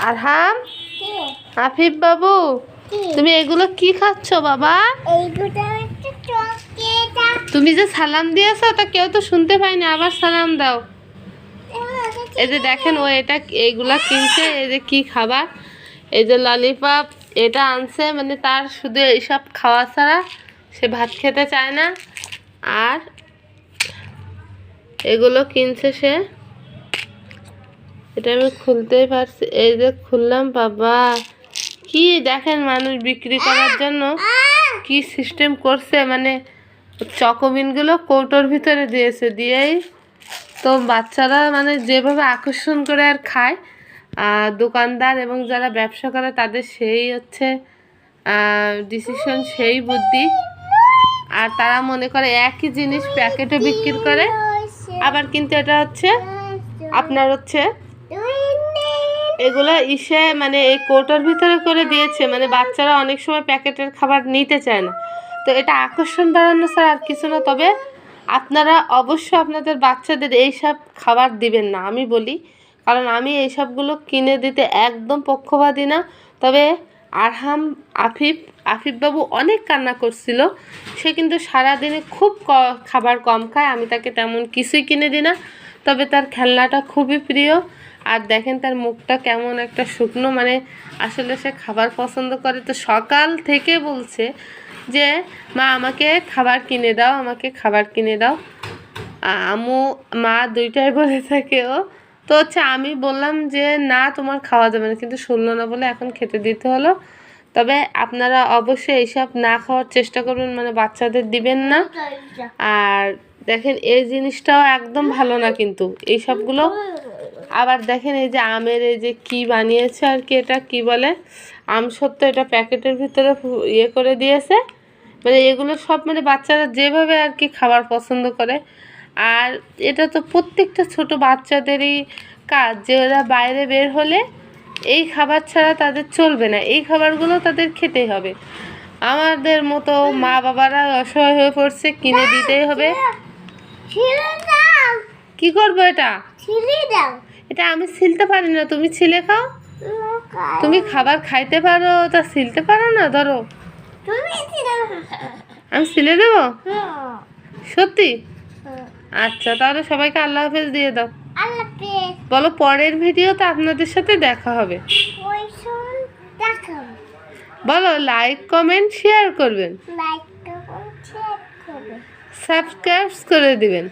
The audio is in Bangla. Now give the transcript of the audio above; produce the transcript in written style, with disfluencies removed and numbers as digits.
আরহাম, আফিফ বাবু, তুমি এগুলো কি খাচ্ছ বাবা? তুমি যে সালাম দিয়েছো তা কেউ তো শুনতে পায়নি, আবার সালাম দাও। এই যে দেখেন ও এটা এইগুলা কিনছে, এই যে কি খাবার, এই যে ললিপপ এটা আনছে, মানে তার শুধু এইসব খাওয়া ছাড়া সে ভাত খেতে চায় না। আর এগুলো কিনছে সে, এটা আমি খুলতেই পারছি, এই যে খুললাম বাবা। কি দেখেন মানুষ বিক্রি করার জন্য কি সিস্টেম করছে, মানে চকোবিনগুলো কৌটোর ভিতরে দিয়েছে, দিয়েই তো বাচ্চারা মানে যেভাবে আকর্ষণ করে আর খায়, দোকানদার এবং যারা ব্যবসা করে তাদের সেই হচ্ছে ডিসিশন, সেই বুদ্ধি। আর তারা মনে করে একই জিনিস প্যাকেটে বিক্রি করে, আবার কিন্তু এটা হচ্ছে আপনার হচ্ছে এগুলো ইসে মানে এই কৌটোর ভিতরে করে দিয়েছে, মানে বাচ্চারা অনেক সময় প্যাকেটের খাবার নিতে চায় না। তো এটা আকর্ষণ বাড়ানো ছাড়া আর কিছু না। তবে আপনারা অবশ্যই আপনাদের বাচ্চাদের এইসব খাবার দিবেন না, আমি বলি, কারণ আমি এইসবগুলো কিনে দিতে একদম পক্ষপাতী না। তবে আরহাম আফিফ বাবু অনেক কান্না করছিল, সে কিন্তু সারাদিনে খুব খাবার কম খায়, আমি তাকে তেমন কিছুই কিনে দিই না। তবে তার খেলনাটা খুবই প্রিয়। আর দেখেন তার মুখটা কেমন একটা শুকনো, মানে আসলে সে খাবার পছন্দ করে। তো সকাল থেকে বলছে যে মা আমাকে খাবার কিনে দাও, আমাকে খাবার কিনে দাও। আম্মু মা দুইটাই বলে থাকে ও। তো হচ্ছে আমি বললাম যে না তোমার খাওয়া যাবে না, কিন্তু শুনলো না বলে এখন খেতে দিতে হলো। তবে আপনারা অবশ্যই এইসব না খাওয়ার চেষ্টা করবেন, মানে বাচ্চাদের দিবেন না। আর দেখেন এই জিনিসটাও একদম ভালো না কিন্তু এইসবগুলো। আবার দেখেন এই যে আমের এই যে কি বানিয়েছে আর কি, এটা কি বলে আমসত্ত্ব, এটা প্যাকেটের ভিতরে ইয়ে করে দিয়েছে। মানে এগুলো সব মানে বাচ্চারা যেভাবে আর কি খাবার পছন্দ করে। আর এটা তো প্রত্যেকটা ছোট বাচ্চাদেরই কাজ যে ওরা বাইরে বের হলে এই খাবার ছাড়া তাদের চলবে না, এই খাবারগুলো তাদের খেতেই হবে। আমাদের মতো মা বাবারা অসহায় হয়ে পড়ছে, কিনে দিতেই হবে। কি করবো এটা? এটা আমি ছিলতে পারি না, তুমি ছিলে খাও। তুমি খাবার খাইতে পারো তা ছিলতে পারো না, ধরো আমি ছিলে দেবো। সত্যি? আচ্ছা তাহলে সবাইকে আল্লাহ হাফেজ দিয়ে দাও। বলো পরের ভিডিওতে আপনাদের সাথে দেখা হবে। বলো লাইক কমেন্ট শেয়ার করবেন, সাবস্ক্রাইব করে দিবেন।